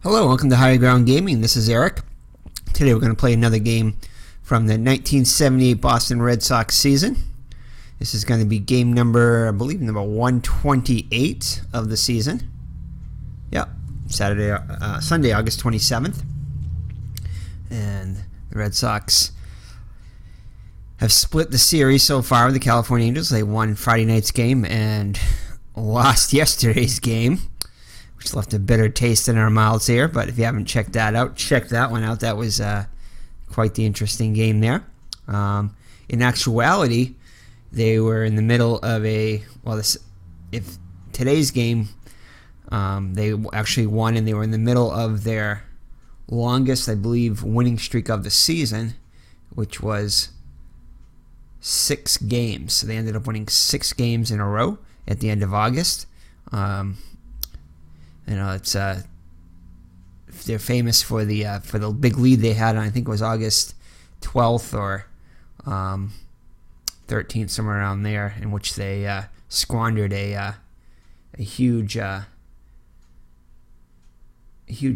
Hello, welcome to Higher Ground Gaming. This is Eric. Today we're going to play another game from the 1978 Boston Red Sox season. This is going to be game number, I believe, number 128 of the season. Yep, Sunday, August 27th. And the Red Sox have split the series so far with the California Angels. They won Friday night's game and lost yesterday's game, which left a bitter taste in our mouths here. But if you haven't checked that out, check that one out. That was quite the interesting game there. In actuality, they were in the middle of if today's game, they actually won, and they were in the middle of their longest, I believe, winning streak of the season, which was 6 games. So they ended up winning 6 games in a row at the end of August. It's they're famous for the big lead they had on, I think it was August 12th or 13th, somewhere around there, in which they squandered a huge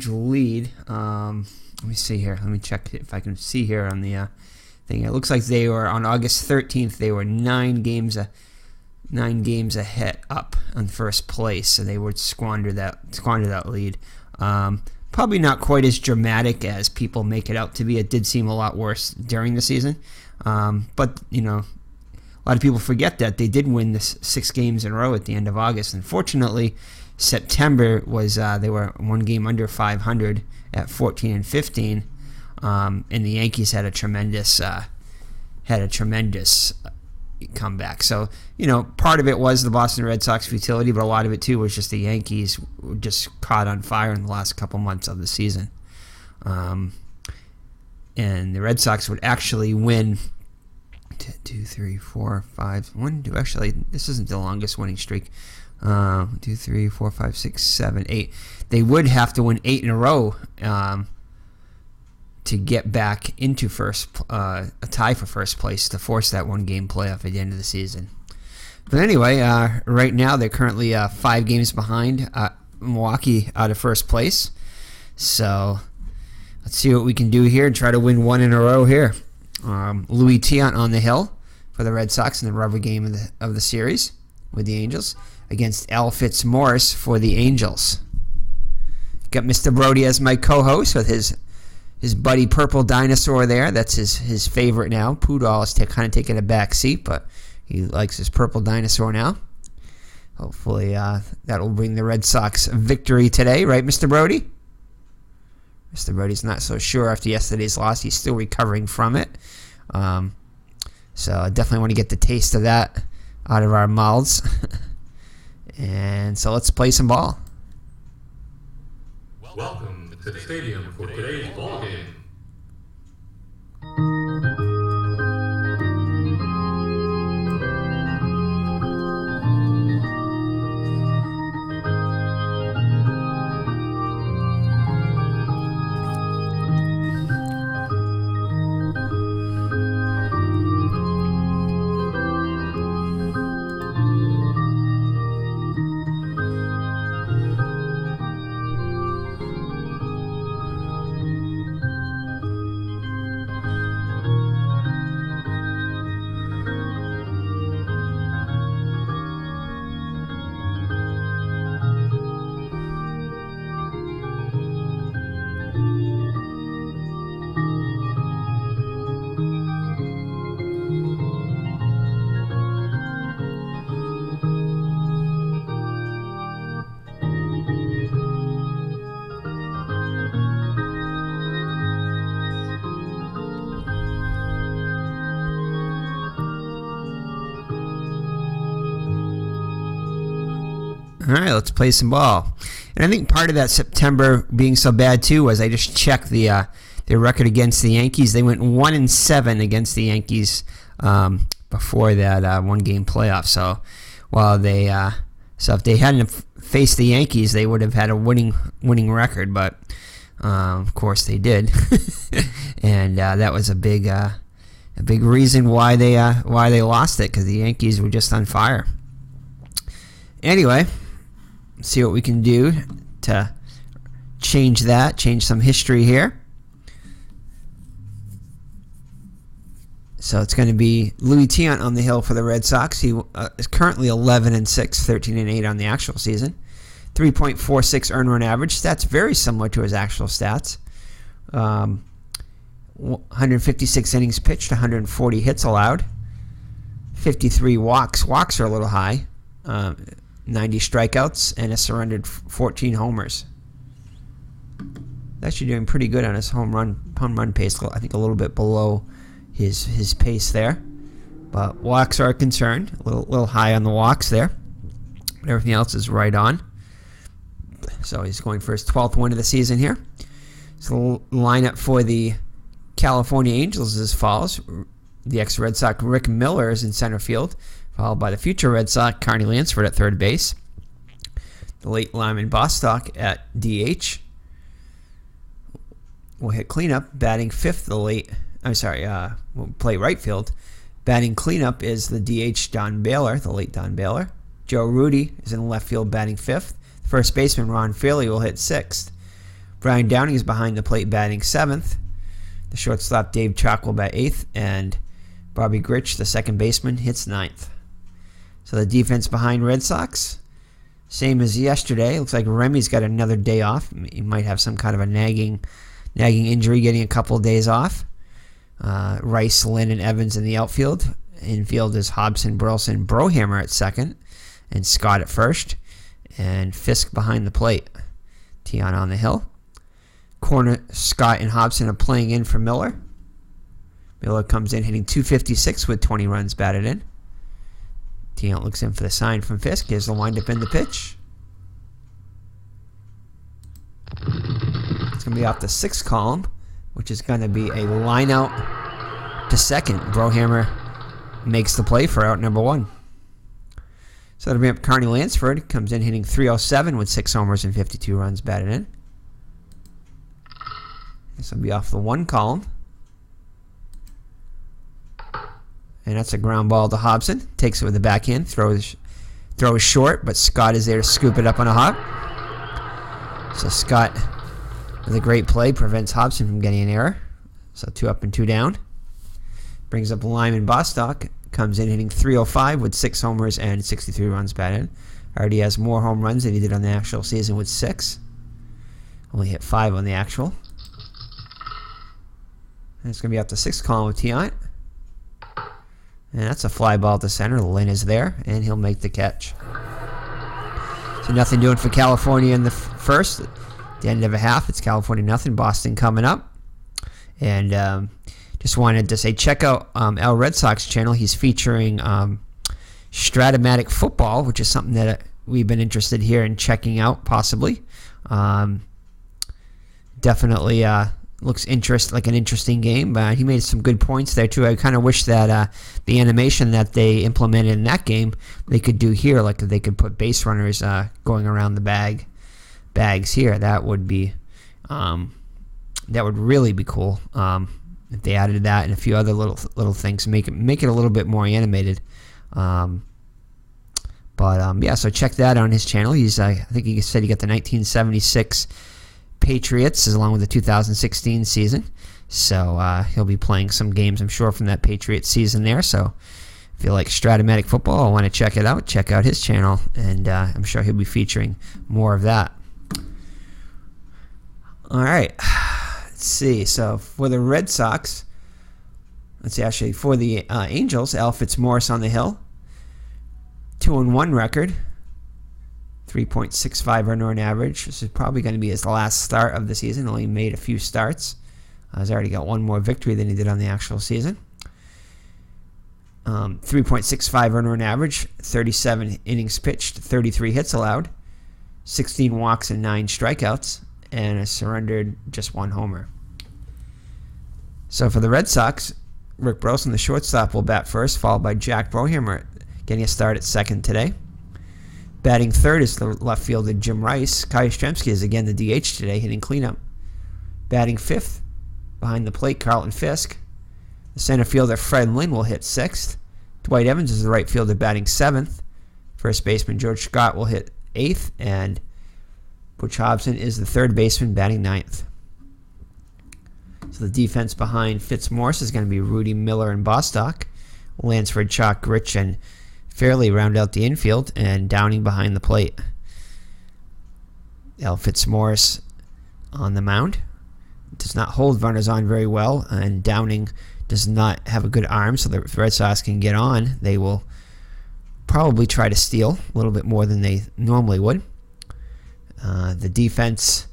lead. Let me see here. Let me check if I can see here on the thing. It looks like they were on August 13th. They were 9 games ahead up on first place, so they would squander that lead. Probably not quite as dramatic as people make it out to be. It did seem a lot worse during the season, but a lot of people forget that they did win the 6 games in a row at the end of August. Unfortunately, September was they were 1 game under 500 at 14-15, and the Yankees had a tremendous comeback. So, part of it was the Boston Red Sox futility, but a lot of it too was just the Yankees were just caught on fire in the last couple months of the season. And the Red Sox would actually win 2, 3, 4, 5, 1, 2. Actually, this isn't the longest winning streak. 2, 3, 4, 5, 6, 7, 8. They would have to win 8 in a row to get back into a tie for first place to force that 1-game playoff at the end of the season. But anyway, right now they're currently 5 games behind Milwaukee out of first place. So let's see what we can do here and try to win 1 in a row here. Louis Tiante on the hill for the Red Sox in the rubber game of the series with the Angels against Al Fitzmorris for the Angels. Got Mr. Brody as my co-host with his buddy Purple Dinosaur there. That's his favorite now. Poodle is kind of taking a back seat, but he likes his Purple Dinosaur now. Hopefully that'll bring the Red Sox a victory today, right, Mr. Brody? Mr. Brody's not so sure after yesterday's loss. He's still recovering from it. So I definitely want to get the taste of that out of our mouths. And so let's play some ball. Welcome to the stadium for today's ball game. All right, let's play some ball. And I think part of that September being so bad too was I just checked their record against the Yankees. They went 1-7 against the Yankees before that 1-game playoff. So if they hadn't faced the Yankees, they would have had a winning record. But of course they did, and that was a big reason why they lost it, because the Yankees were just on fire. Anyway, see what we can do to change some history here. So it's going to be Louis Tiante on the hill for the Red Sox. He is currently 11-6, 13-8 on the actual season. 3.46 earned run average. That's very similar to his actual stats. 156 innings pitched, 140 hits allowed. 53 walks. Walks are a little high. 90 strikeouts and a surrendered 14 homers. Actually doing pretty good on his home run pace. I think a little bit below his pace there, but walks are a concern. A little high on the walks there, but everything else is right on. So he's going for his 12th win of the season here. So the lineup for the California Angels is as follows: the ex-Red Sox Rick Miller is in center field, followed by the future Red Sox Carney Lansford at third base, the late Lyman Bostock at DH. Will hit cleanup, batting fifth. Will play right field. Batting cleanup is the DH Don Baylor, the late Don Baylor. Joe Rudy is in left field, batting fifth. First baseman Ron Fraley will hit sixth. Brian Downing is behind the plate, batting seventh. The shortstop Dave Chalk will bat eighth, and Bobby Grich, the second baseman, hits ninth. So the defense behind Red Sox, same as yesterday. Looks like Remy's got another day off. He might have some kind of a nagging injury, getting a couple of days off. Rice, Lynn, and Evans in the outfield. Infield is Hobson, Burleson, Brohammer at second, and Scott at first, and Fisk behind the plate. Tiante on the hill. Corner, Scott and Hobson are playing in for Miller. Miller comes in hitting .256 with 20 runs batted in. Tiante looks in for the sign from Fisk. Here's the windup in the pitch. It's going to be off the sixth column, which is going to be a line out to second. Brohammer makes the play for out number one. So that'll bring up Carney Lansford. Comes in hitting .307 with 6 homers and 52 runs batted in. This will be off the one column. And that's a ground ball to Hobson. Takes it with the backhand. Throws short, but Scott is there to scoop it up on a hop. So Scott, with a great play, prevents Hobson from getting an error. So 2 up and 2 down. Brings up Lyman Bostock. Comes in hitting .305 with 6 homers and 63 runs batted. Already has more home runs than he did on the actual season with 6. Only hit 5 on the actual. And it's going to be up the sixth column with Tiante. And that's a fly ball to center. Lynn is there, and he'll make the catch. So nothing doing for California in the first. At the end of a half, it's California nothing. Boston coming up. And just wanted to say, check out Al Red Sox channel. He's featuring Strat-o-matic football, which is something that we've been interested here in checking out, possibly. Definitely looks like an interesting game. He made some good points there too. I kind of wish that the animation that they implemented in that game they could do here, like they could put base runners going around the bags here. That would be that would really be cool if they added that and a few other little things, make it a little bit more animated. Yeah, so check that out on his channel. I think he said he got the 1976 Patriots along with the 2016 season, so he'll be playing some games, I'm sure, from that Patriots season there. So if you like Strat-o-matic football, I want to check it out. Check out his channel, and I'm sure he'll be featuring more of that. All right, let's see. So for the Red Sox, for the Angels, Al Fitzmorris on the hill, 2-1 record. 3.65 earned run average. This is probably going to be his last start of the season. Only made a few starts. He's already got one more victory than he did on the actual season. 3.65 earned run average, 37 innings pitched, 33 hits allowed, 16 walks and 9 strikeouts, and surrendered just 1 homer. So for the Red Sox, Rick Burleson, the shortstop, will bat first, followed by Jack Brohammer, getting a start at second today. Batting third is the left fielder Jim Rice. Kai Yastrzemski is again the DH today, hitting cleanup. Batting fifth, behind the plate, Carlton Fisk. The center fielder Fred Lynn will hit sixth. Dwight Evans is the right fielder, batting seventh. First baseman George Scott will hit eighth, and Butch Hobson is the third baseman, batting ninth. So the defense behind Fitzmorris is going to be Rudy, Miller, and Bostock. Lansford, Chalk, Grich, and Fairley round out the infield, and Downing behind the plate. Al Fitzmorris on the mound. Does not hold runners on very well, and Downing does not have a good arm, so the Red Sox can get on. They will probably try to steal a little bit more than they normally would. The defense,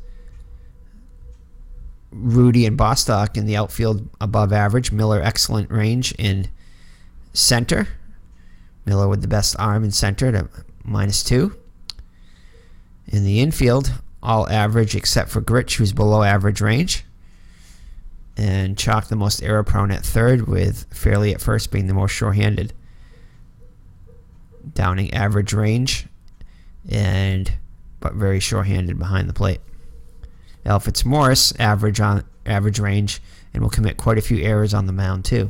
Rudy and Bostock in the outfield above average. Miller, excellent range in center. Miller with the best arm in center to -2. In the infield, all average except for Grich, who's below average range. And Chalk the most error prone at third, with Fairley at first being the most short-handed. Downing average range, but very short-handed behind the plate. Al Fitzmorris average range, and will commit quite a few errors on the mound too.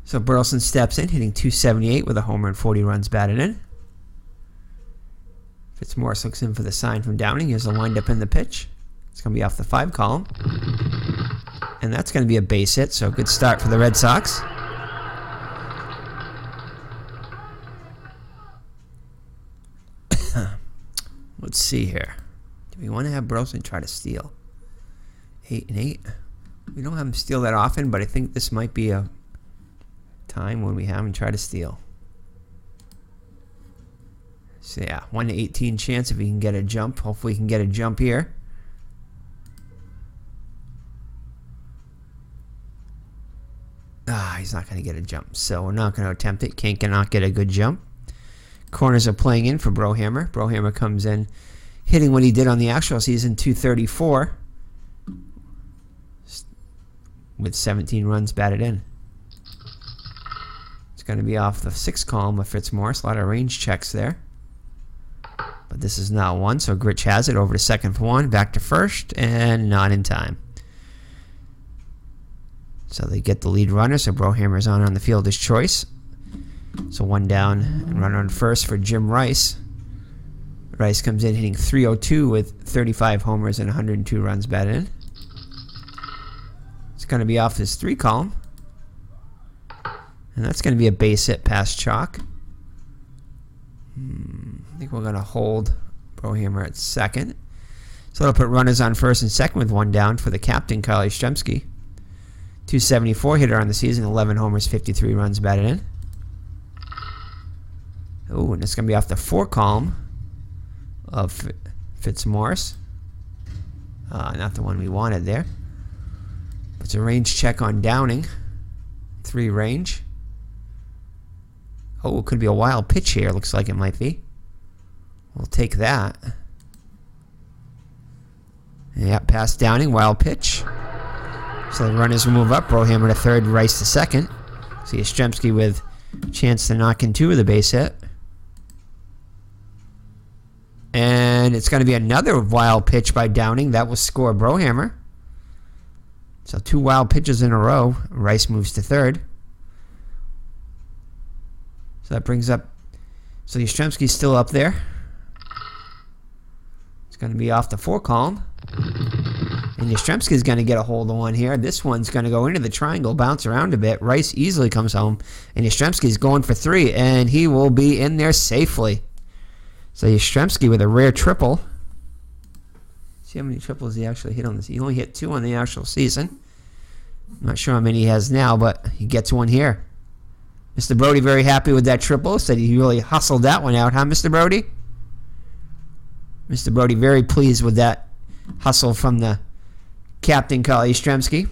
So Burleson steps in, hitting .278 with a homer and 40 runs batted in. Fitzmorris looks in for the sign from Downing. Here's a windup in the pitch. It's going to be off the 5 column. And that's going to be a base hit, so good start for the Red Sox. Let's see here. Do we want to have Burleson try to steal? 8 and 8. We don't have him steal that often, but I think this might be a time when we have him try to steal. So yeah, 1 to 18 chance if he can get a jump. Hopefully he can get a jump here. He's not going to get a jump, so we're not going to attempt it. Cannot get a good jump. Corners are playing in for Brohammer. Brohammer comes in hitting what he did on the actual season, .234, with 17 runs batted in. It's going to be off the 6 column of Fitzmorris. A lot of range checks there. But this is not one, so Grich has it over to second for 1, back to first, and not in time. So they get the lead runner, so Brohammer's on the fielder's choice. So 1 down and runner on first for Jim Rice. Rice comes in hitting .302 with 35 homers and 102 runs batted in. It's going to be off this 3 column. And that's going to be a base hit past Chalk. I think we're going to hold Brohammer at second. So that'll put runners on first and second with 1 down for the captain, Kyle Yastrzemski. .274 hitter on the season, 11 homers, 53 runs batted in. Oh, and it's going to be off the 4 column of Fitzmorris. Not the one we wanted there. It's a range check on Downing. 3 range. Oh, it could be a wild pitch here. Looks like it might be. We'll take that. Yeah, past Downing, wild pitch. So the runners will move up. Brohammer to third, Rice to second. So Yastrzemski with a chance to knock in 2 with a base hit. And it's going to be another wild pitch by Downing. That will score Brohammer. So 2 wild pitches in a row. Rice moves to third. So that brings up... So Yastrzemski's still up there. It's going to be off the 4 column. And Yastrzemski's going to get a hold of one here. This one's going to go into the triangle, bounce around a bit. Rice easily comes home. And Yastrzemski's going for 3. And he will be in there safely. So Yastrzemski with a rare triple. See how many triples he actually hit on this. He only hit 2 on the actual season. I'm not sure how many he has now, but he gets one here. Mr. Brody very happy with that triple. Said he really hustled that one out, huh, Mr. Brody? Mr. Brody very pleased with that hustle from the captain, Kyle Yastrzemski.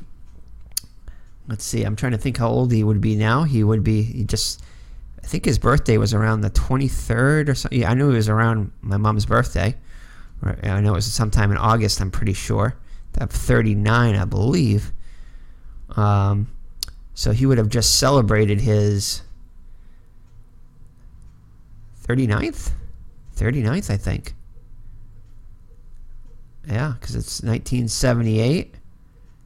Let's see. I'm trying to think how old he would be now. I think his birthday was around the 23rd or something. Yeah, I knew he was around my mom's birthday. I know it was sometime in August, I'm pretty sure. I'm 39, I believe. So he would have just celebrated his 39th? 39th, I think. Yeah, because it's 1978.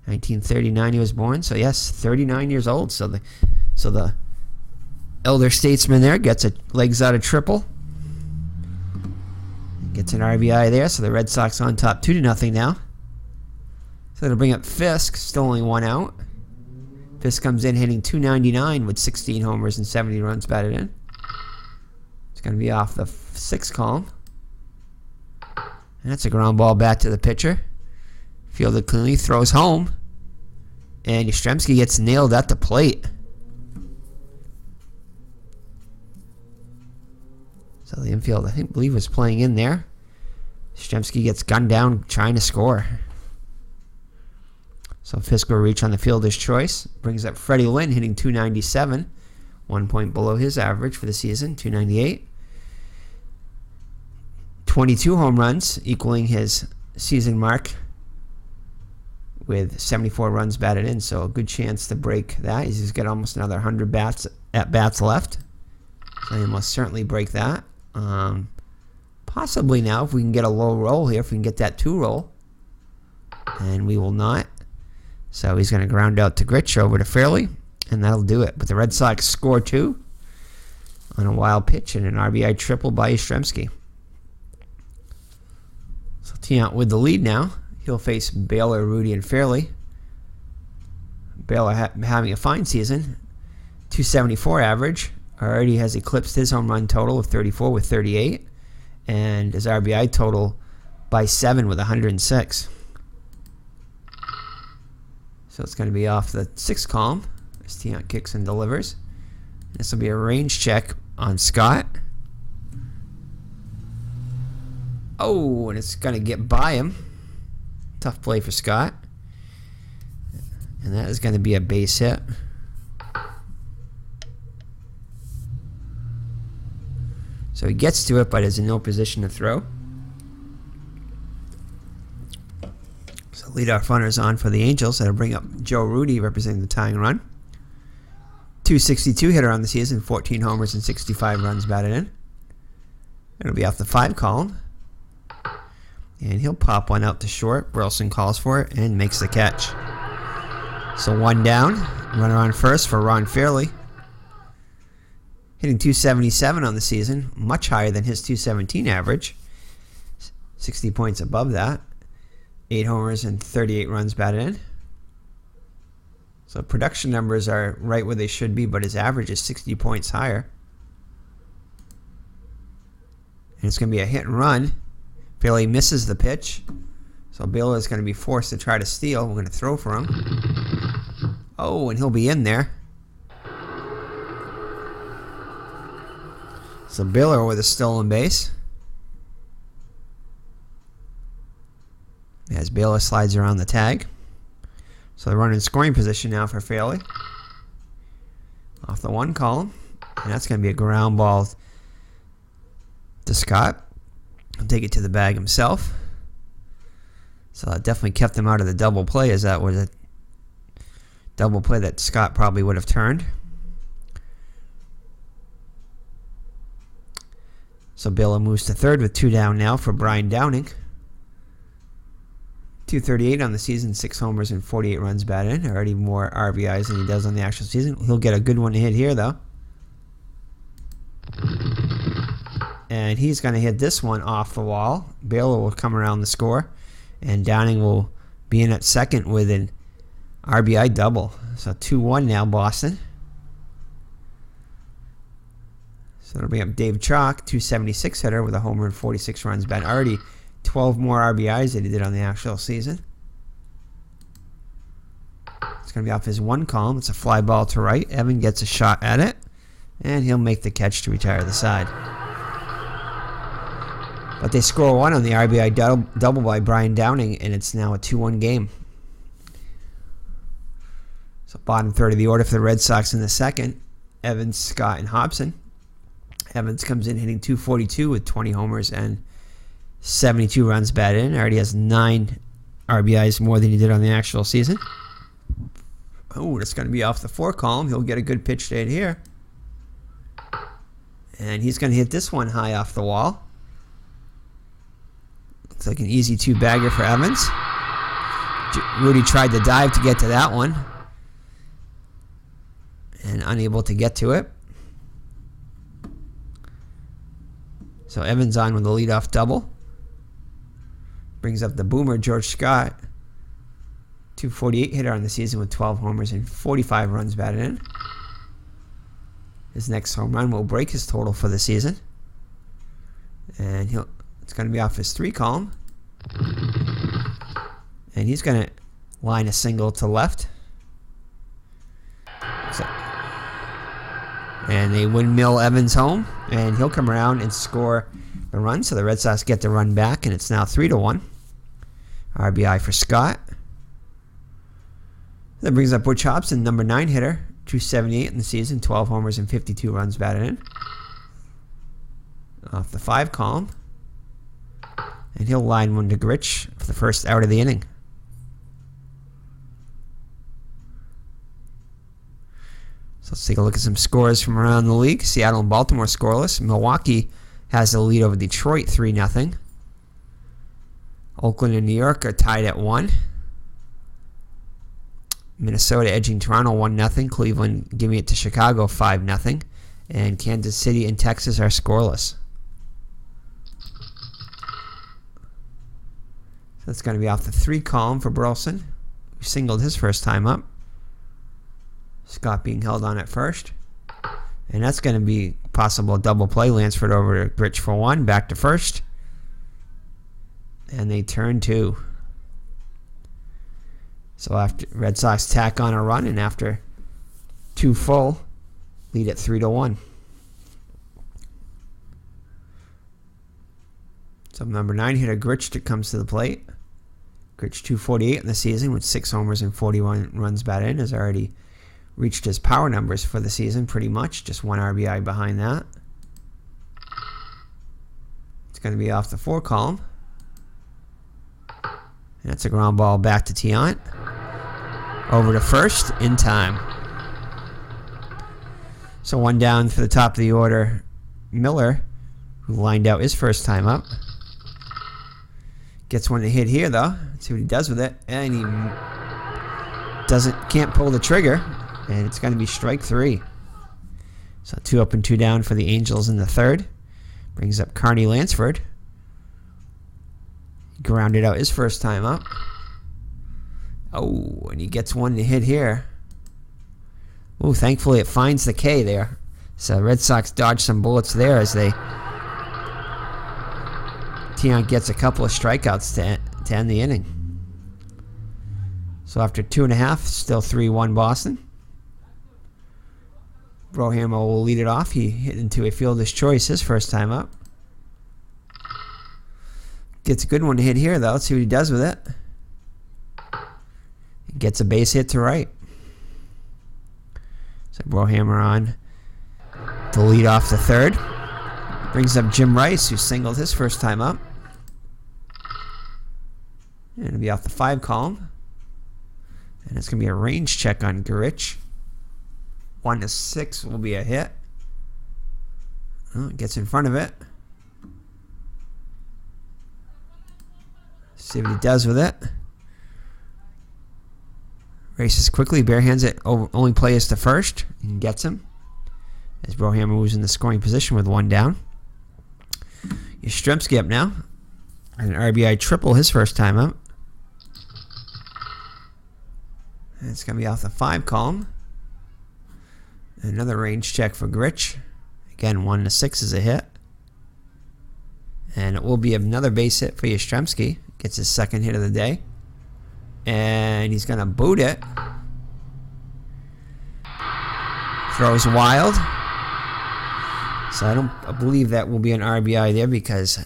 1939 he was born. So yes, 39 years old. So the elder statesman there gets a legs out of triple. Gets an RBI there, so the Red Sox on top 2-0 now. So it'll bring up Fisk, still only one out. Fisk comes in hitting .299 with 16 homers and 70 runs batted in. It's going to be off the 6th column. And that's a ground ball back to the pitcher. Fielded cleanly, throws home. And Yastrzemski gets nailed at the plate. So the infield, I believe, was playing in there. Yastrzemski gets gunned down trying to score. So Fisk will reach on the fielder's choice. Brings up Freddie Lynn hitting .297. 1 point below his average for the season, .298. 22 home runs, equaling his season mark with 74 runs batted in. So a good chance to break that. He's got almost another 100 at-bats left. So he must certainly break that. Possibly now if we can get a low roll here, if we can get that 2 roll. And we will not. So he's going to ground out to Grich over to Fairley, and that'll do it. But the Red Sox score 2 on a wild pitch and an RBI triple by Yastrzemski. So Tiante with the lead now. He'll face Baylor, Rudy, and Fairley. Baylor having a fine season. .274 average. Already has eclipsed his home run total of 34 with 38. And his RBI total by 7 with 106. So it's going to be off the 6th column as Tiante kicks and delivers. This will be a range check on Scott. Oh, and it's going to get by him. Tough play for Scott. And that is going to be a base hit. So he gets to it, but is in no position to throw. So leadoff runner's on for the Angels. That'll bring up Joe Rudy, representing the tying run. .262 hitter on the season, 14 homers and 65 runs batted in. It'll be off the 5 column. And he'll pop one out to short. Burleson calls for it and makes the catch. So 1 down. Runner on first for Ron Fairley. Hitting .277 on the season, much higher than his .217 average. 60 points above that. 8 homers and 38 runs batted in. So production numbers are right where they should be, but his average is 60 points higher. And it's going to be a hit and run. Fairley misses the pitch. So Baylor is going to be forced to try to steal. We're going to throw for him. Oh, and he'll be in there. So Baylor with a stolen base. As Baylor slides around the tag. So they're running scoring position now for Fairley. Off the 1 column. And that's going to be a ground ball to Scott. He'll take it to the bag himself. So that definitely kept him out of the double play, as that was a double play that Scott probably would have turned. So Baylor moves to 3rd with 2 down now for Brian Downing. .238 on the season, 6 homers and 48 runs batted in. Already more RBIs than he does on the actual season. He'll get a good one to hit here, though. And he's going to hit this one off the wall. Baylor will come around the score. And Downing will be in at 2nd with an RBI double. So 2-1 now, Boston. So it'll bring up Dave Chalk, .276 hitter with a homer and 46 runs batted. Already 12 more RBIs than he did on the actual season. It's going to be off his 1 column. It's a fly ball to right. Evan gets a shot at it. And he'll make the catch to retire the side. But they score 1 on the RBI double by Brian Downing, and it's now a 2-1 game. So bottom 3rd of the order for the Red Sox in the 2nd. Evans, Scott, and Hobson. Evans comes in hitting .242 with 20 homers and 72 runs batted in. Already has 9 RBIs more than he did on the actual season. Oh, that's going to be off the 4 column. He'll get a good pitch to hit here. And he's going to hit this one high off the wall. Looks like an easy 2-bagger for Evans. Rudy tried to dive to get to that one. And unable to get to it. So Evans on with the leadoff double. Brings up the boomer, George Scott. 248 hitter on the season with 12 homers and 45 runs batted in. His next home run will break his total for the season. And it's going to be off his 3 column. And he's going to line a single to left. And they windmill Evans home. And he'll come around and score the run. So the Red Sox get the run back. And it's now 3-1. RBI for Scott. That brings up Butch Hobson, number 9 hitter. 278 in the season. 12 homers and 52 runs batted in. Off the 5 column. And he'll line one to Grich for the first out of the inning. So let's take a look at some scores from around the league. Seattle and Baltimore scoreless. Milwaukee has the lead over Detroit 3-0. Oakland and New York are tied at 1. Minnesota edging Toronto 1-0. Cleveland giving it to Chicago 5-0. And Kansas City and Texas are scoreless. So that's going to be off the 3 column for Burleson, who singled his first time up. Scott being held on at first. And that's going to be possible double play. Lansford over to Grich for 1. Back to first. And they turn 2. So after Red Sox tack on a run, and after 2 full, lead at 3-1. So number 9 hitter Grich comes to the plate. Grich 248 in the season with 6 homers and 41 runs batted in. Has already reached his power numbers for the season pretty much. Just 1 RBI behind that. It's going to be off the 4 column. And that's a ground ball back to Tiante. Over to first in time. So 1 down for the top of the order. Miller, who lined out his first time up. Gets one to hit here though. Let's see what he does with it. And he can't pull the trigger. And it's going to be strike 3. So 2 up and 2 down for the Angels in the 3rd. Brings up Carney Lansford. He grounded out his first time up. Oh, and he gets one to hit here. Oh, thankfully it finds the K there. So Red Sox dodge some bullets there as Tiante gets a couple of strikeouts to end the inning. So after 2.5, still 3-1 Boston. Brohammer will lead it off. He hit into a fielder's choice his first time up. Gets a good one to hit here, though. Let's see what he does with it. He gets a base hit to right. So Brohammer on to lead off the 3rd. Brings up Jim Rice, who singled his first time up. And it'll be off the 5 column. And it's going to be a range check on Grich. 1-6 will be a hit. Oh, it gets in front of it. See what he does with it. Races quickly, barehands it. Only plays to first and gets him. As Brohammer moves in the scoring position with 1 down. Yastrzemski up now. An RBI triple his first time up. And it's going to be off the 5 column. Another range check for Grich. Again, 1-6 is a hit. And it will be another base hit for Yastrzemski. Gets his 2nd hit of the day. And he's going to boot it. Throws wild. So I believe that will be an RBI there because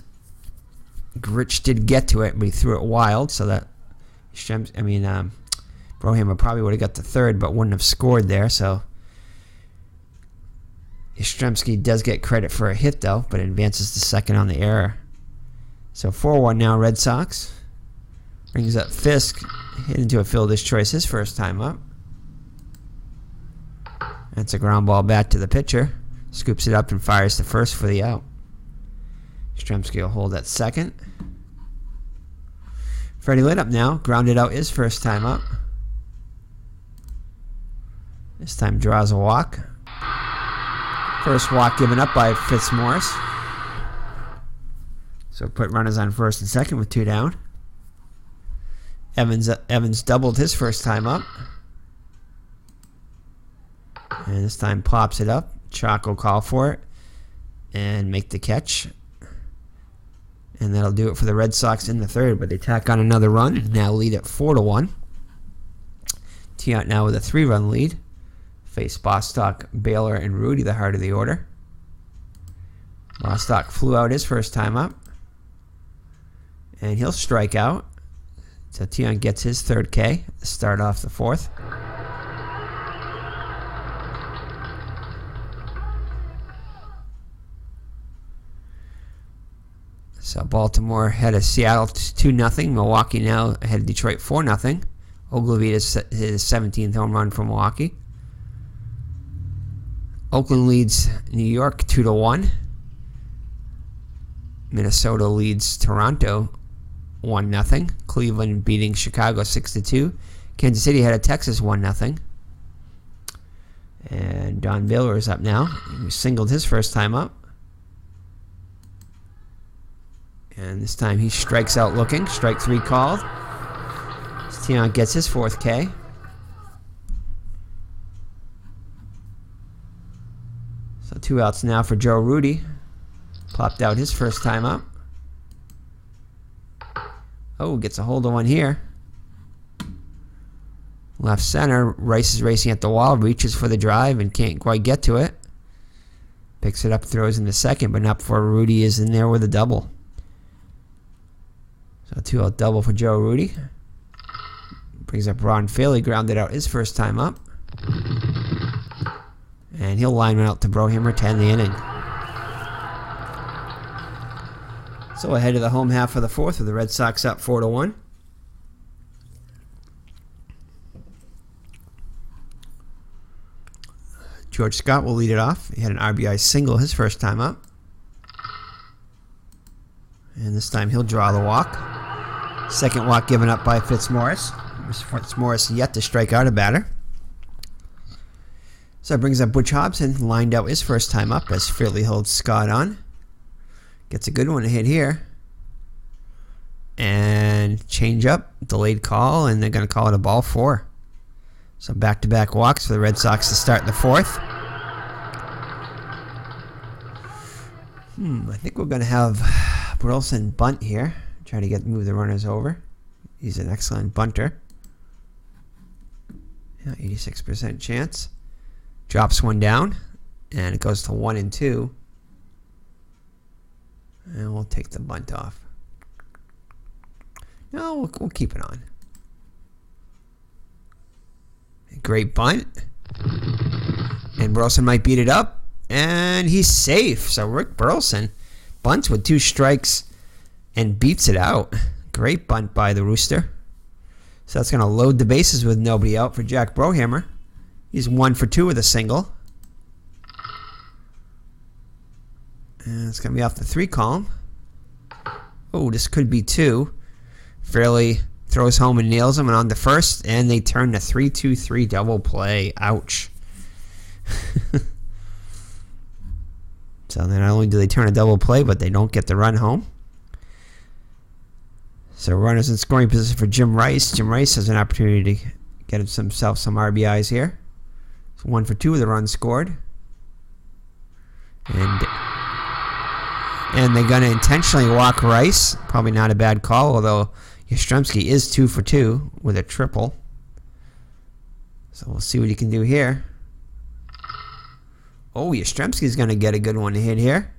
Grich did get to it, but he threw it wild. So that Brohammer probably would have got the 3rd, but wouldn't have scored there. So Yastrzemski does get credit for a hit, though, but advances to 2nd on the error. So 4-1 now, Red Sox. Brings up Fisk, hit into a fielder's choice his first time up. That's a ground ball back to the pitcher. Scoops it up and fires to first for the out. Yastrzemski will hold at 2nd. Freddie lit up now, grounded out his first time up. This time draws a walk. First walk given up by Fitzmorris. So put runners on 1st and 2nd with 2 down. Evans doubled his first time up. And this time pops it up. Chalk will call for it and make the catch. And that'll do it for the Red Sox in the third, but they tack on another run and now lead at 4-1. Tiante now with a 3-run lead. Face Bostock, Baylor, and Rudy, the heart of the order. Bostock flew out his first time up. And he'll strike out. So Tiante gets his third K to start off the fourth. So Baltimore ahead of Seattle 2-0. Milwaukee now ahead of Detroit 4-0. Ogilvie is his 17th home run for Milwaukee. Oakland leads New York 2-1. Minnesota leads Toronto 1-0. Cleveland beating Chicago 6-2. Kansas City ahead of Texas 1-0. And Don Baylor is up now. He singled his first time up. And this time he strikes out looking. Strike 3 called. Tiante gets his fourth K. So 2 outs now for Joe Rudy. Popped out his first time up. Oh, gets a hold of one here. Left center. Rice is racing at the wall. Reaches for the drive and can't quite get to it. Picks it up, throws in the second, but not before Rudy is in there with a double. So a 2-out double for Joe Rudy. Brings up Ron Faley, grounded out his first time up. And he'll line one out to Brohammer to end the inning. So ahead of the home half of the fourth with the Red Sox up 4-1. George Scott will lead it off. He had an RBI single his first time up. And this time he'll draw the walk. Second walk given up by Fitzmorris. Fitzmorris yet to strike out a batter. So it brings up Butch Hobson, lined out his first time up as Philly holds Scott on. Gets a good one to hit here. And change up, delayed call, and they're going to call it a ball 4. So back-to-back walks for the Red Sox to start the fourth. I think we're going to have Burleson bunt here. Try to move the runners over. He's an excellent bunter. Yeah, 86% chance. Drops one down, and it goes to 1-2. And we'll take the bunt off. No, we'll keep it on. Great bunt. And Burleson might beat it up. And he's safe. So Rick Burleson bunts with 2 strikes and beats it out. Great bunt by the Rooster. So that's going to load the bases with nobody out for Jack Brohammer. He's 1 for 2 with a single. And it's going to be off the 3 column. Oh, this could be 2. Fairley throws home and nails him and on to first. And they turn the 3-2-3 double play. Ouch. So not only do they turn a double play, but they don't get the run home. So runners in scoring position for Jim Rice. Jim Rice has an opportunity to get himself some RBIs here. So 1 for 2 with a run scored. And they're going to intentionally walk Rice. Probably not a bad call, although Yastrzemski is 2 for 2 with a triple. So we'll see what he can do here. Oh, Yastrzemski's going to get a good one to hit here.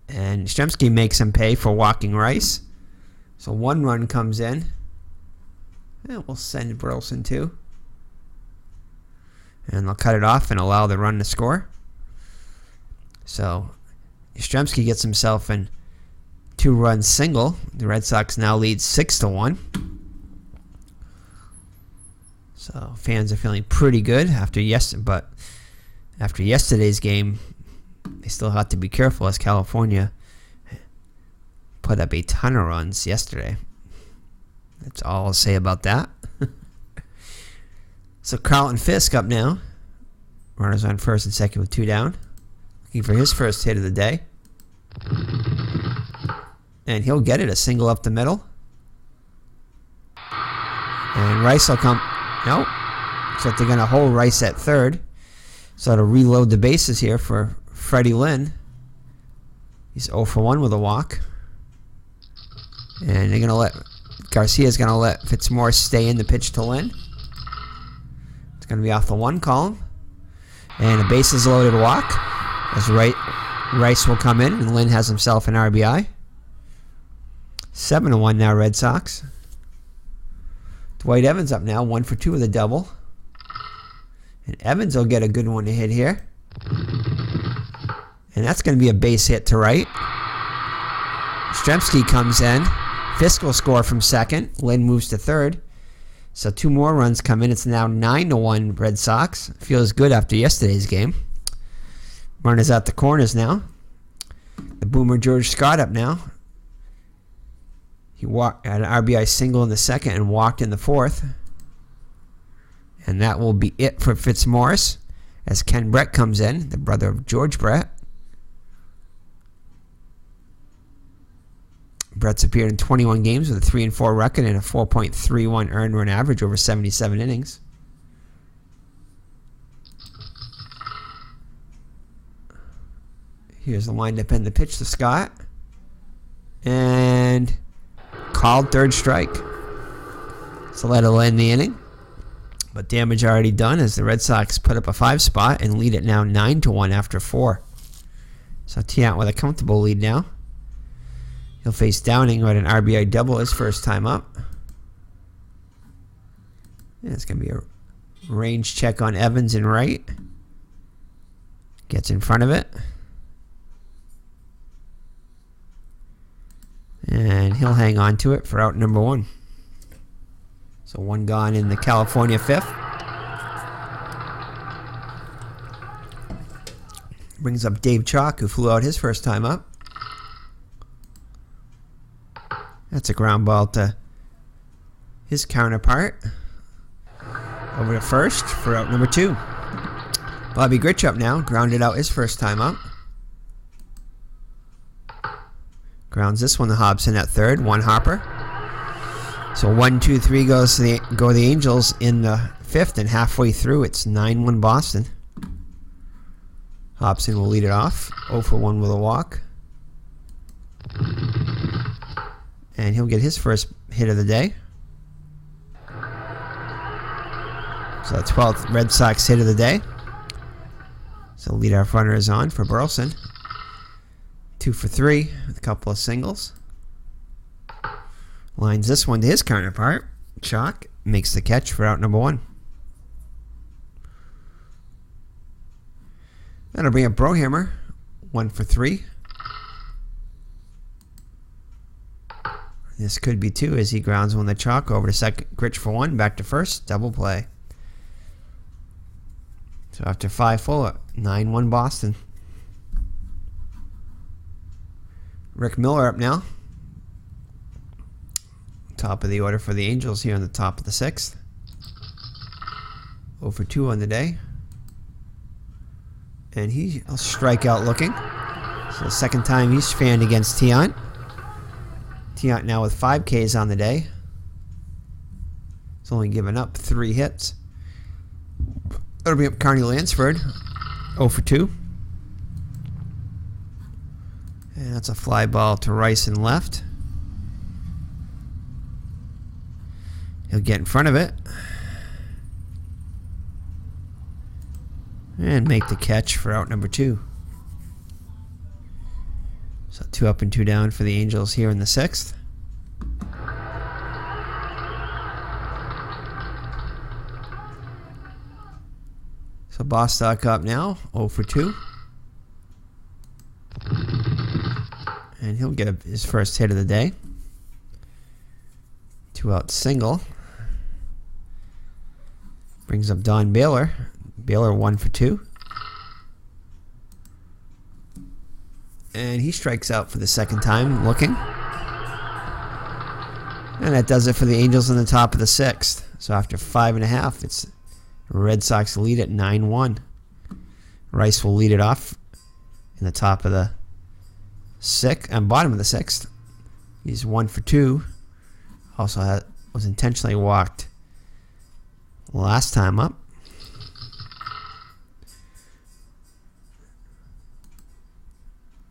And Yastrzemski makes him pay for walking Rice. So 1 run comes in. And we'll send Burleson 2. And they'll cut it off and allow the run to score. So Yastrzemski gets himself an 2-run single. The Red Sox now lead 6-1. So fans are feeling pretty good after yesterday's game. They still have to be careful as California put up a ton of runs yesterday. That's all I'll say about that. So Carlton Fisk up now. Runners on first and second with 2 down. Looking for his first hit of the day. And he'll get it, a single up the middle. And Rice will come. Nope. So they're going to hold Rice at third. So to reload the bases here for Freddie Lynn. He's 0 for 1 with a walk. And they're going to let Garcia's going to let Fitzmorris stay in the pitch to Lynn. It's going to be off the 1 column. And a bases loaded walk as Rice will come in, and Lynn has himself an RBI. 7-1 now, Red Sox. Dwight Evans up now, 1 for 2 with a double. And Evans will get a good one to hit here. And that's going to be a base hit to right. Stremski comes in. Fisk will score from second. Lynn moves to third. So 2 more runs come in. It's now 9-1 Red Sox. Feels good after yesterday's game. Runners out the corners now. The Boomer George Scott up now. He had an RBI single in the second and walked in the fourth. And that will be it for Fitzmorris as Ken Brett comes in, the brother of George Brett. Brett's appeared in 21 games with a 3-4 record and a 4.31 earned run average over 77 innings. Here's the windup and the pitch to Scott. And called third strike. So that'll end the inning. But damage already done as the Red Sox put up a 5 spot and lead it now 9-1 after 4. So Tiante with a comfortable lead now. He'll face Downing with an RBI double his first time up. Yeah, it's going to be a range check on Evans in right. Gets in front of it. And he'll hang on to it for out number 1. So 1 gone in the California 5th. Brings up Dave Chalk, who flew out his first time up. That's a ground ball to his counterpart. Over to first for out number 2. Bobby Grich up now. Grounded out his first time up. Grounds this one to Hobson at third. 1 hopper. So 1, 2, 3 go the Angels in the 5th, and halfway through it's 9-1 Boston. Hobson will lead it off. 0 for 1 with a walk. And he'll get his first hit of the day. So the 12th Red Sox hit of the day. So leadoff runner is on for Burleson. 2 for 3 with a couple of singles. Lines this one to his counterpart. Chalk makes the catch for out number 1. That'll bring up Brohammer. 1 for 3. This could be 2 as he grounds one to Chalk over to second. Grich for 1. Back to first. Double play. So after 5 full, 9-1 Boston. Rick Miller up now. Top of the order for the Angels here on the top of the 6th. 0 for 2 on the day. And he'll strike out looking. So the second time he's fanned against Tiante. Tiante now with 5 Ks on the day. He's only given up 3 hits. That'll be up Carney Lansford. 0 for 2. And that's a fly ball to Rice and left. He'll get in front of it. And make the catch for out number 2. So 2 up and 2 down for the Angels here in the 6th. So Bostock up now, 0 for 2. And he'll get his first hit of the day. 2 out single. Brings up Don Baylor. Baylor 1 for 2. And he strikes out for the second time, looking. And that does it for the Angels on the top of the 6th. So after 5.5, it's Red Sox lead at 9-1. Rice will lead it off in the top of the 6th and bottom of the 6th. He's 1 for 2. Also was intentionally walked last time up.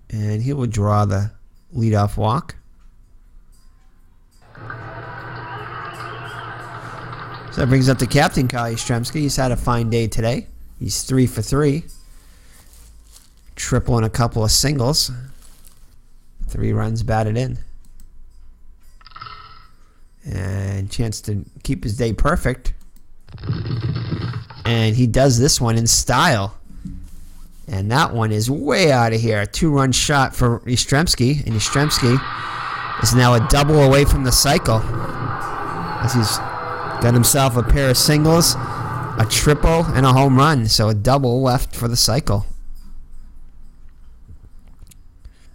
And he will draw the leadoff walk. So that brings up the captain, Kyle Yastrzemski. He's had a fine day today. He's 3 for 3. Triple and a couple of singles. 3 runs batted in. And chance to keep his day perfect. And he does this one in style. And that one is way out of here. A 2-run shot for Yastrzemski. And Yastrzemski is now a double away from the cycle. As he's got himself a pair of singles, a triple, and a home run. So a double left for the cycle.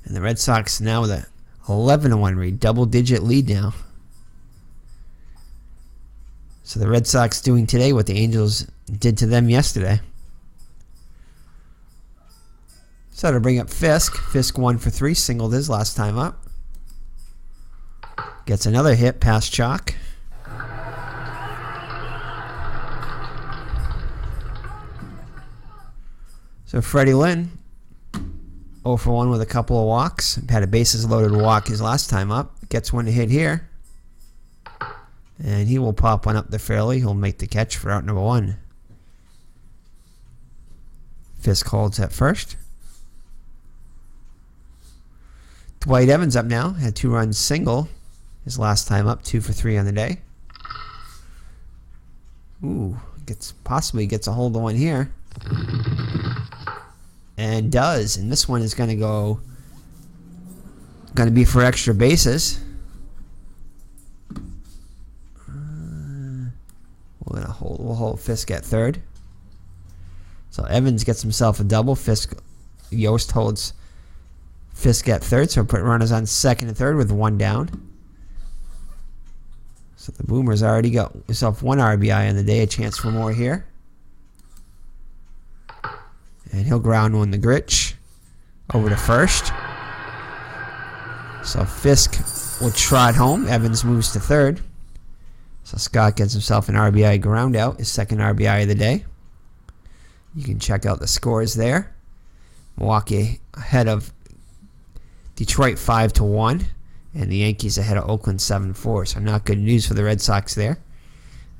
And the Red Sox now with a 11-1 lead. Double-digit lead now. So the Red Sox doing today what the Angels did to them yesterday. So to bring up Fisk. Fisk 1 for 3, singled his last time up. Gets another hit past Chalk. So Freddie Lynn, 0 for 1 with a couple of walks. Had a bases loaded walk his last time up. Gets one to hit here. And he will pop one up the fairway. He'll make the catch for out number 1. Fisk holds at first. Dwight Evans up now. Had 2-run single his last time up. 2 for 3 on the day. Ooh, possibly gets a hold of one here. And does. And this one is going to be for extra bases. We'll hold Fisk at third. So Evans gets himself a double. Yost holds Fisk at third. So we're putting runners on second and third with 1 down. So the Boomers already got himself 1 RBI on the day. A chance for more here. And he'll ground one the Gritch over to first. So Fisk will trot home. Evans moves to third. So Scott gets himself an RBI ground out, his second RBI of the day. You can check out the scores there. Milwaukee ahead of Detroit 5-1, and the Yankees ahead of Oakland 7-4. So not good news for the Red Sox there,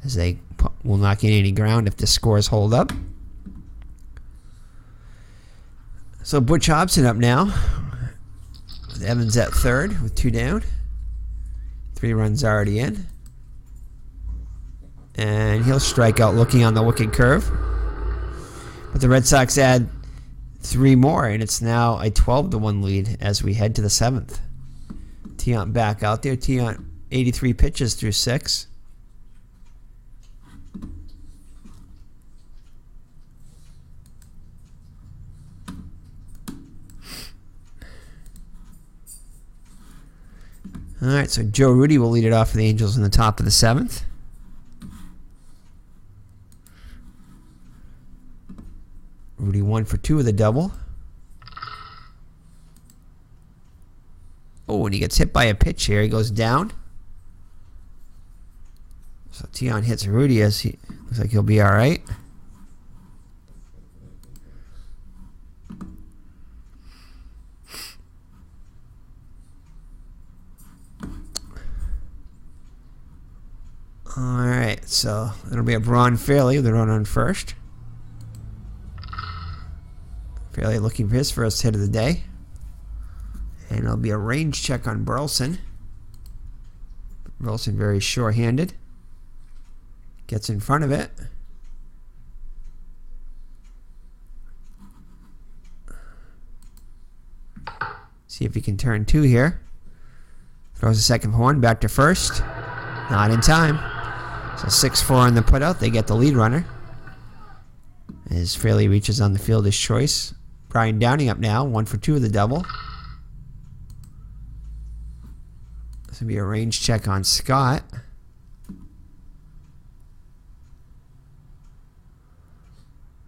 as they will not get any ground if the scores hold up. So Butch Hobson up now, with Evans at third with 2 down. 3 runs already in. And he'll strike out looking on the wicked curve. But the Red Sox add 3 more, and it's now a 12-1 lead as we head to the 7th. Tiante back out there. Tiante 83 pitches through 6. All right, so Joe Rudy will lead it off for the Angels in the top of the 7th. Rudy 1 for 2 with a double. Oh, and he gets hit by a pitch here. He goes down. So Tiante hits Rudy as he looks like he'll be all right. All right, so it'll be a Braun Fairley with the run on first. Fairley looking for his first hit of the day. And it'll be a range check on Burleson. Burleson very sure-handed. Gets in front of it. See if he can turn 2 here. Throws a second horn back to first. Not in time. So 6-4 on the putout. They get the lead runner. As Fairley reaches on the fielder's choice. Brian Downing up now. 1 for 2 with the double. This will be a range check on Scott.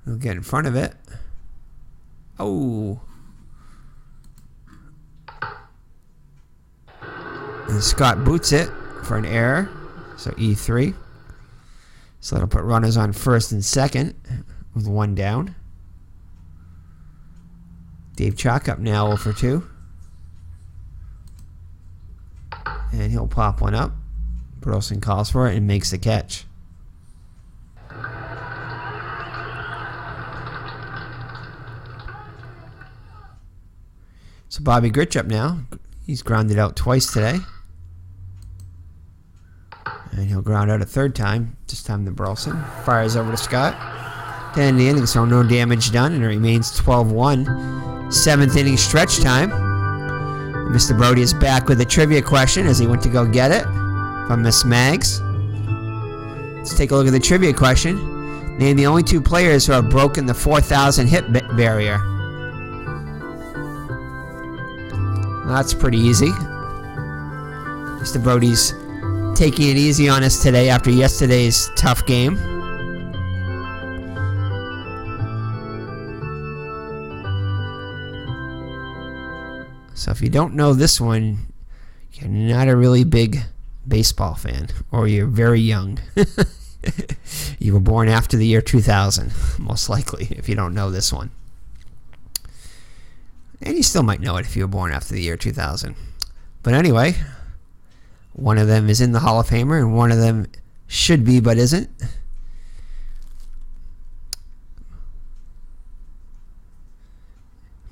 He'll get in front of it. Oh. And Scott boots it for an error. So E3. So that'll put runners on first and second with one down. Dave Chalk up now 0 for 2. And he'll pop one up. Burleson calls for it and makes the catch. So Bobby Grich up now. He's grounded out twice today. And he'll ground out a third time. This time to Burleson. Fires over to Scott. 10 in the inning, so no damage done, and it remains 12-1. 7th inning stretch time. Mr. Brody is back with a trivia question as he went to go get it from Miss Maggs. Let's take a look at the trivia question. Name the only 2 players who have broken the 4,000 hit barrier. Well, that's pretty easy. Mr. Brody's taking it easy on us today after yesterday's tough game. So if you don't know this one, you're not a really big baseball fan, or you're very young. You were born after the year 2000, most likely, if you don't know this one. And you still might know it if you were born after the year 2000. But anyway, one of them is in the Hall of Famer, and one of them should be but isn't.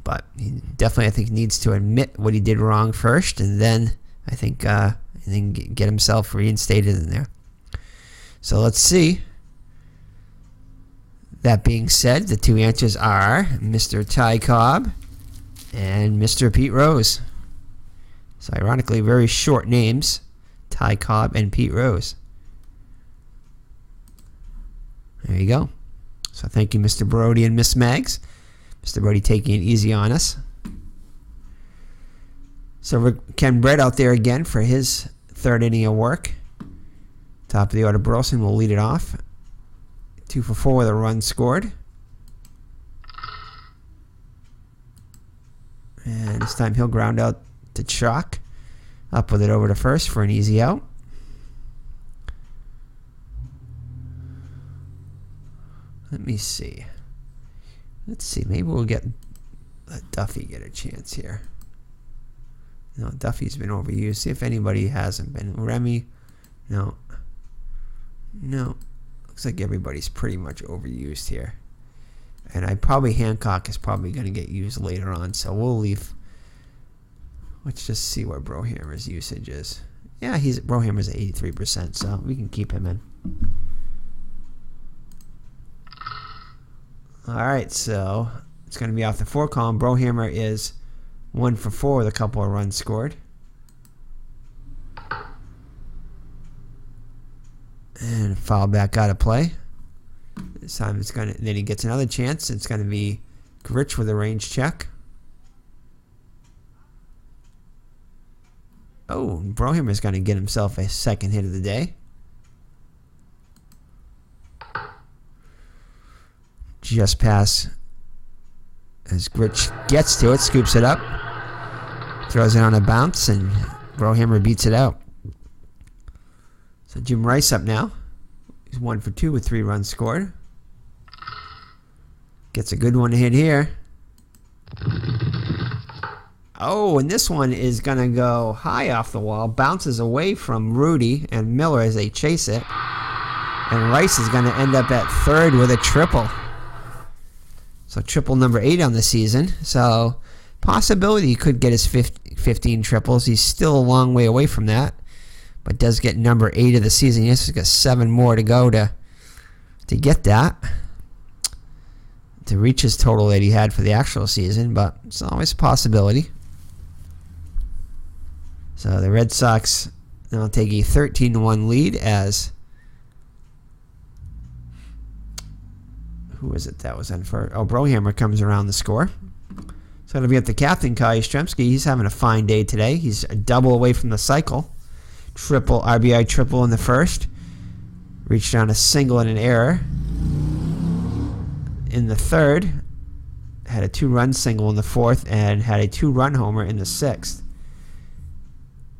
But he definitely, I think, needs to admit what he did wrong first, and then I think get himself reinstated in there. So let's see. That being said, the 2 answers are Mr. Ty Cobb and Mr. Pete Rose. So ironically, very short names, Ty Cobb and Pete Rose. There you go. So thank you, Mr. Brody and Miss Maggs. Mr. Brody taking it easy on us. So Ken Brett out there again for his 3rd inning of work. Top of the order, Burleson will lead it off. 2 for 4 with a run scored. And this time he'll ground out to Chalk. Up with it over to first for an easy out. Let me see. Let's see. Maybe we'll let Duffy get a chance here. No, Duffy's been overused. See if anybody hasn't been. Remy? No. No. Looks like everybody's pretty much overused here. And Hancock is probably going to get used later on. So we'll leave. Let's just see what Brohammer's usage is. Yeah, Brohammer's at 83%, so we can keep him in. Alright, so it's going to be off the 4 column. Brohammer is 1 for 4 with a couple of runs scored. And foul back out of play. This time then he gets another chance. It's going to be Grich with a range check. Oh, Brohammer's going to get himself a 2nd hit of the day. Just pass as Grich gets to it, scoops it up, throws it on a bounce, and Brohammer beats it out. So Jim Rice up now. He's 1 for 2 with 3 runs scored. Gets a good one to hit here. Oh, and this one is going to go high off the wall, bounces away from Rudy and Miller as they chase it. And Rice is going to end up at 3rd with a triple. So triple number 8 on the season. So possibility he could get his 15 triples. He's still a long way away from that, but does get number 8 of the season. He's got 7 more to go to get that, to reach his total that he had for the actual season, but it's always a possibility. So the Red Sox now take a 13-1 lead as... Who is it that was on first? Oh, Brohammer comes around the score. So it'll be up to Captain Kai Yastrzemski. He's having a fine day today. He's a double away from the cycle. RBI triple in the first. Reached down a single and an error. In the third, had a 2-run single in the 4th and had a 2-run homer in the 6th.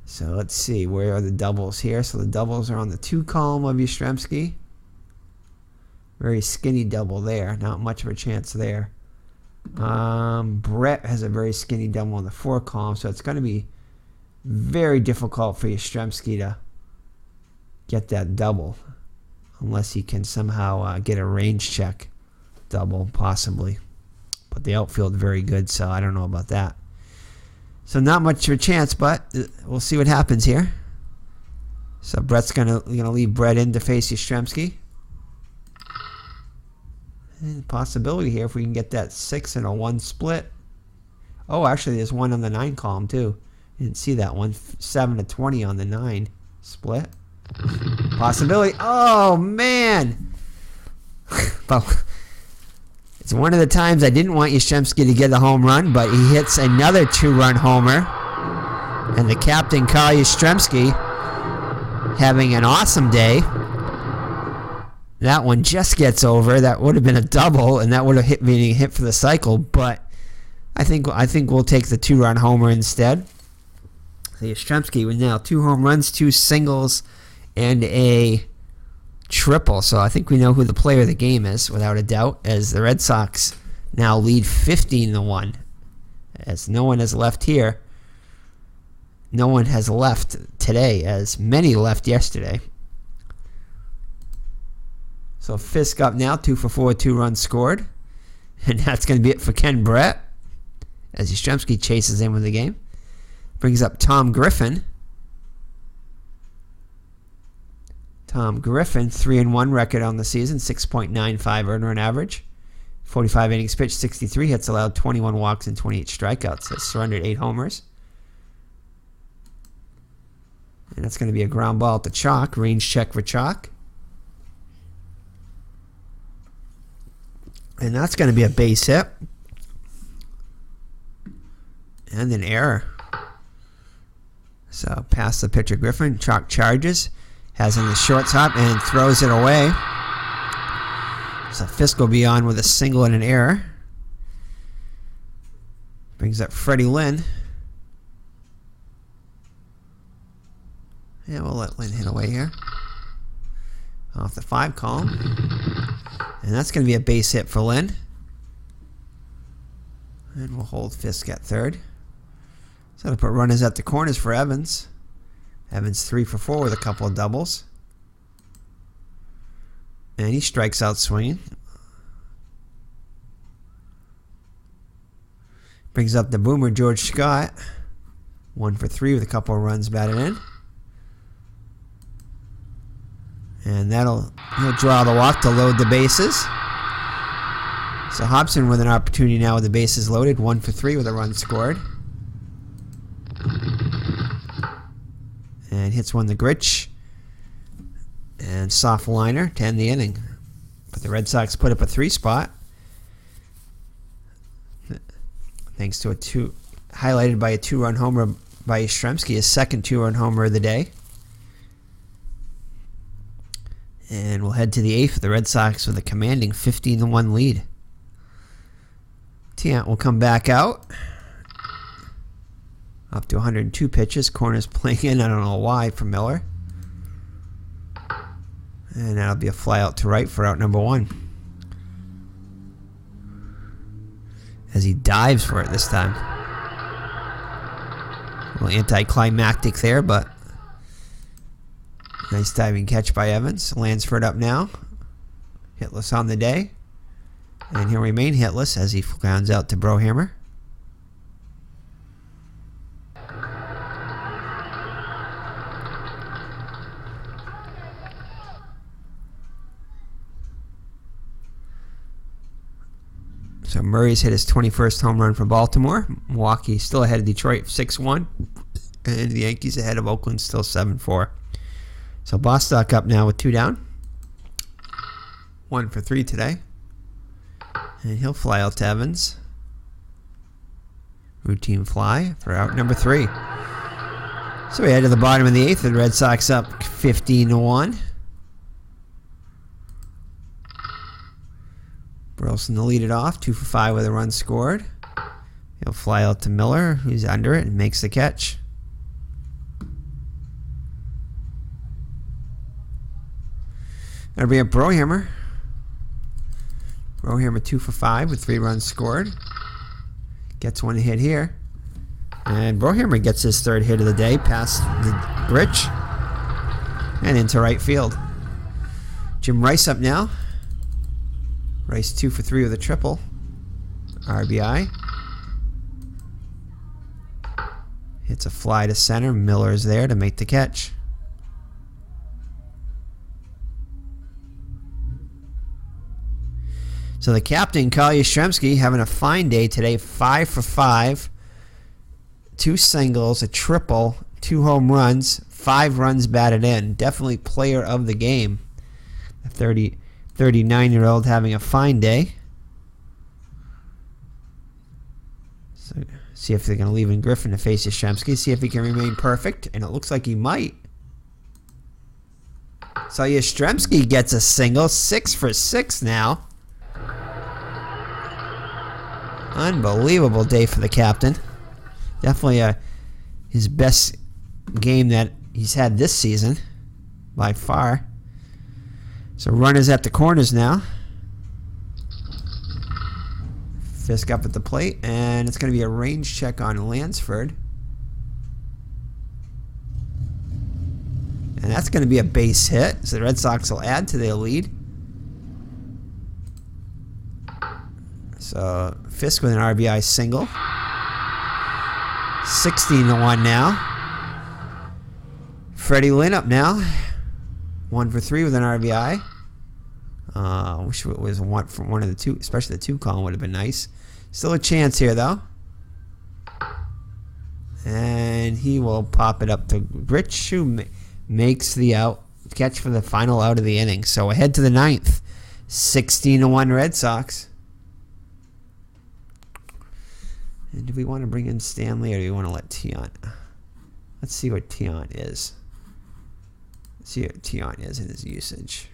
So let's see, where are the doubles here? So the doubles are on the 2 column of Yastrzemski. Very skinny double there. Not much of a chance there. Brett has a very skinny double on the 4 column, so it's going to be very difficult for Yastrzemski to get that double, unless he can somehow get a range check double, possibly. But the outfield very good, so I don't know about that. So not much of a chance, but we'll see what happens here. So Brett's gonna leave Brett in to face Yastrzemski. And possibility here if we can get that 6 and a 1 split. Oh, actually, there's one on the 9 column too. Didn't see that one. 7 to 20 on the 9 split. Possibility. Oh man! But it's one of the times I didn't want Yastrzemski to get a home run, but he hits another 2-run homer, and the captain, Carl Yastrzemski, having an awesome day. That one just gets over. That would have been a double, and that would have been a hit for the cycle. But I think we'll take the 2-run homer instead. So Yastrzemski with now 2 home runs, 2 singles, and a triple. So I think we know who the player of the game is, without a doubt, as the Red Sox now lead 15-1. As no one has left here. No one has left today, as many left yesterday. So Fisk up now, 2 for 4, 2 runs scored. And that's going to be it for Ken Brett, as Yastrzemski chases in with the game. Brings up Tom Griffin. Tom Griffin, 3-1 record on the season, 6.95 earned run average. 45 innings pitched, 63 hits allowed, 21 walks, and 28 strikeouts. Has surrendered 8 homers. And that's going to be a ground ball to Chalk. Range check for Chalk. And that's going to be a base hit. And an error. So past the pitcher Griffin. Chalk charges. Has in the shortstop and throws it away. So Fisk will be on with a single and an error. Brings up Freddie Lynn. Yeah, we'll let Lynn hit away here. Off the 5 column. And that's going to be a base hit for Lynn. And we'll hold Fisk at third. So to put runners at the corners for Evans. Evans 3 for 4 with a couple of doubles. And he strikes out swinging. Brings up the boomer, George Scott. 1 for 3 with a couple of runs batted in. And he'll draw the walk to load the bases. So Hobson with an opportunity now with the bases loaded. 1 for 3 with a run scored. And hits one to Grich. And soft liner to end the inning. But the Red Sox put up a 3 spot. Thanks to highlighted by a 2-run homer by Yastrzemski, his second 2-run homer of the day. And we'll head to the 8th. The Red Sox with a commanding 15-1 lead. Tiante will come back out. Up to 102 pitches. Corners playing in. I don't know why for Miller. And that'll be a fly out to right for out number 1. As he dives for it this time. A little anticlimactic there, but nice diving catch by Evans. Lansford up now. Hitless on the day. And he'll remain hitless as he grounds out to Brohammer. So Murray's hit his 21st home run for Baltimore. Milwaukee still ahead of Detroit 6-1. And the Yankees ahead of Oakland still 7-4. So Bostock up now with 2 down. 1 for 3 today. And he'll fly out to Evans. Routine fly for out number 3. So we head to the bottom of the 8th. The Red Sox up 15-1. Burleson to lead it off. 2 for 5 with a run scored. He'll fly out to Miller, who's under it and makes the catch. That'll be a Brohammer. Brohammer 2 for 5 with 3 runs scored. Gets one hit here. And Brohammer gets his 3rd hit of the day past the Grich and into right field. Jim Rice up now. Rice 2 for 3 with a triple. RBI. Hits a fly to center. Miller's there to make the catch. So the captain, Kyle Yastrzemski, having a fine day today. 5 for 5. 2 singles, a triple, 2 home runs, 5 runs batted in. Definitely player of the game. The 39-year-old having a fine day. So see if they're going to leave in Griffin to face Yastrzemski. See if he can remain perfect. And it looks like he might. So Yastrzemski gets a single. 6 for 6 now. Unbelievable day for the captain. Definitely his best game that he's had this season by far. So runners at the corners now. Fisk up at the plate, and it's going to be a range check on Lansford. And that's going to be a base hit, so the Red Sox will add to their lead. So Fisk with an RBI single. 16-1 now. Freddie Lynn up now. 1 for 3 with an RBI. Wish it was one from one of the two, especially the 2 column would have been nice. Still a chance here though. And he will pop it up to Grich, who makes the catch for the final out of the inning. So ahead to the 9th. 16-1 Red Sox. And do we want to bring in Stanley or do we want to let Tiante? Let's see what Tiante is. Let's see what Tiante is in his usage.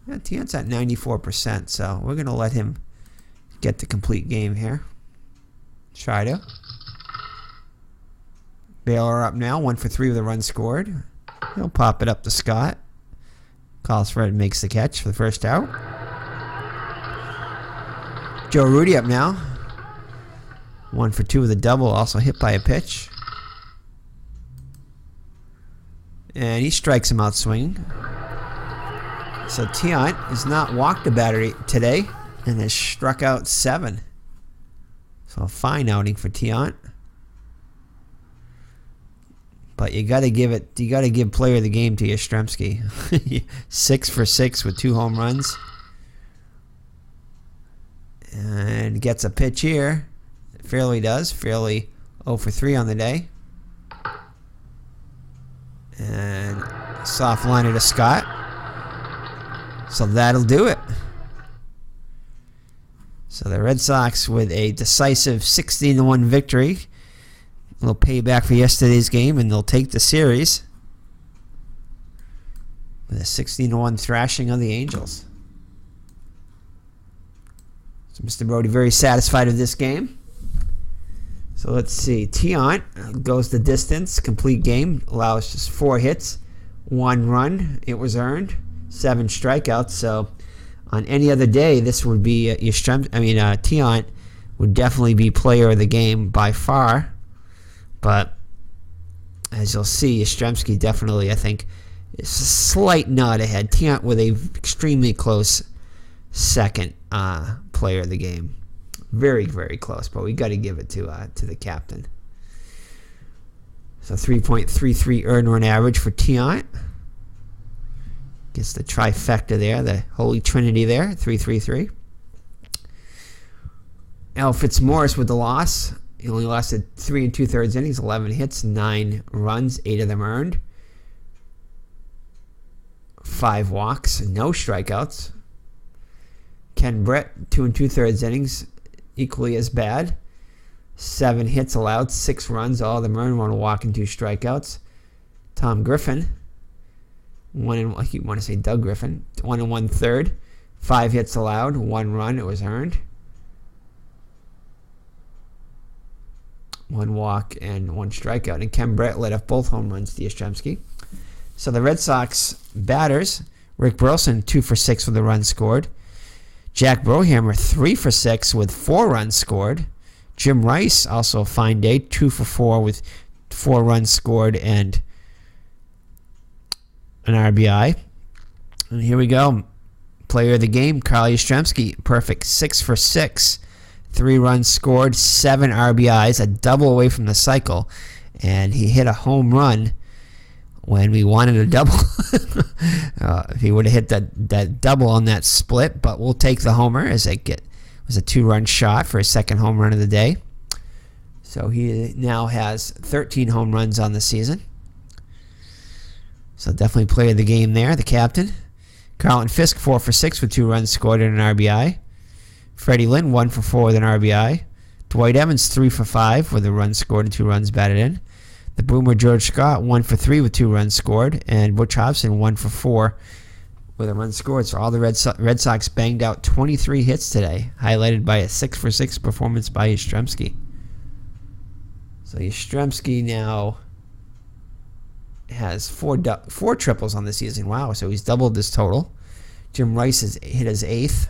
Yeah, Tiante's at 94%, so we're going to let him get the complete game here. Try to. Baylor up now, 1 for 3 with a run scored. He'll pop it up to Scott. Colsford makes the catch for the first out. Joe Rudy up now. 1 for 2 with a double, also hit by a pitch. And he strikes him out swinging. So Tiante has not walked a batter today and has struck out 7. So a fine outing for Tiante. But you got to give player of the game to Yastrzemski. 6 for 6 with 2 home runs. And gets a pitch here. Fairly does. Fairly 0 for 3 on the day. And soft liner to Scott. So that'll do it. So the Red Sox with a decisive 16-1 victory. A little payback for yesterday's game, and they'll take the series with a 16-1 thrashing of the Angels. So Mr. Brody very satisfied with this game. So let's see. Tiante goes the distance. Complete game. Allows just 4 hits. 1 run. It was earned. 7 strikeouts. So on any other day, this would be Tiante would definitely be player of the game by far. But as you'll see, Yastrzemski definitely, I think, is a slight nod ahead. Tiante with a extremely close second player of the game. Very, very close, but we got to give it to the captain. So 3.33 earned run average for Tiante. Gets the trifecta there, the holy trinity there, 3.33. Al Fitzmorris with the loss. He only lasted 3 2/3 innings, 11 hits, 9 runs, 8 of them earned. 5 walks, no strikeouts. Ken Brett, 2 2/3 innings, equally as bad. 7 hits allowed, 6 runs, all of them earned, 1 walk and 2 strikeouts. Tom Griffin, I keep wanting to say Doug Griffin, 1 1/3, 5 hits allowed, 1 run, it was earned. 1 walk and 1 strikeout. And Ken Brett led off both home runs to Yastrzemski. So the Red Sox batters, Rick Burleson, 2 for 6 with a run scored. Jack Brohammer 3 for 6 with 4 runs scored. Jim Rice also a fine day, 2 for 4 with 4 runs scored and an RBI. And here we go. Player of the game, Carl Yastrzemski, perfect 6 for 6, 3 runs scored, 7 RBIs, a double away from the cycle, and he hit a home run when we wanted a double. If he would have hit that double on that split, but we'll take the homer as it was a 2-run shot for his second home run of the day. So he now has 13 home runs on the season. So definitely player of the game there, the captain. Carlton Fisk 4 for 6 with 2 runs scored and an RBI. Freddie Lynn 1 for 4 with an RBI. Dwight Evans 3 for 5 with a run scored and 2 runs batted in. The Boomer George Scott 1 for 3 with 2 runs scored, and Butch Hobson 1 for 4 with a run scored. So all the Red Sox banged out 23 hits today, highlighted by a 6 for 6 performance by Yastrzemski. So Yastrzemski now has 4 triples on the season. Wow, so he's doubled this total. Jim Rice has hit his 8th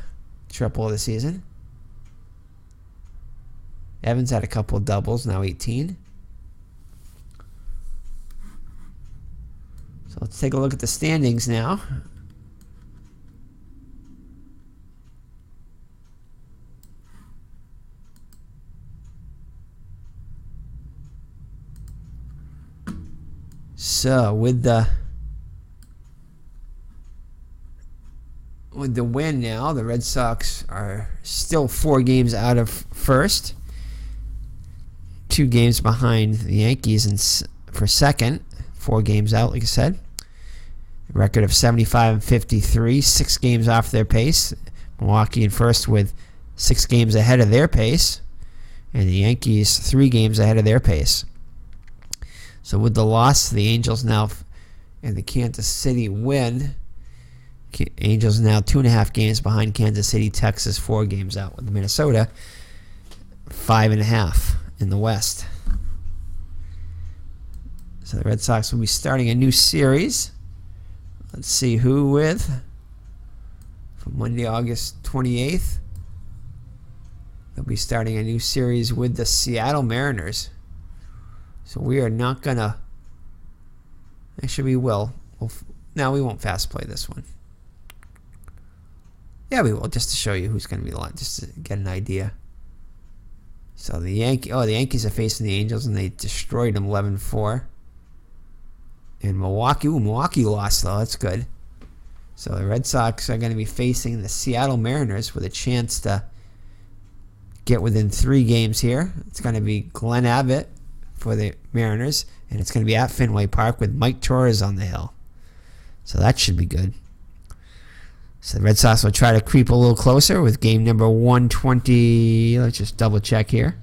triple of the season. Evans had a couple of doubles, now 18. So let's take a look at the standings now. So with the win now, the Red Sox are still 4 games out of first, 2 games behind the Yankees for second, 4 games out, like I said. A record of 75 and 53, 6 games off their pace. Milwaukee in first with 6 games ahead of their pace, and the Yankees 3 games ahead of their pace. So with the loss, the Angels now and the Kansas City win. Angels now 2.5 games behind Kansas City. Texas 4 games out with Minnesota 5.5 in the West. So the Red Sox will be starting a new series. Let's see who with. From Monday, August 28th. They'll be starting a new series with the Seattle Mariners. So we are not going to... Actually, we will. No, we won't fast play this one. Yeah, we will, just to show you who's going to be the line, just to get an idea. So the Yankees are facing the Angels, and they destroyed them 11-4. And Milwaukee lost, though. That's good. So the Red Sox are going to be facing the Seattle Mariners with a chance to get within 3 games here. It's going to be Glenn Abbott for the Mariners, and it's going to be at Fenway Park with Mike Torres on the hill. So that should be good. So the Red Sox will try to creep a little closer with game number 120. Let's just double check here.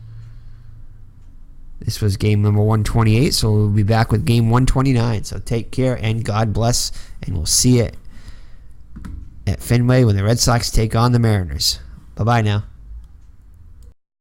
This was game number 128, so we'll be back with game 129. So take care and God bless, and we'll see you at Fenway when the Red Sox take on the Mariners. Bye-bye now.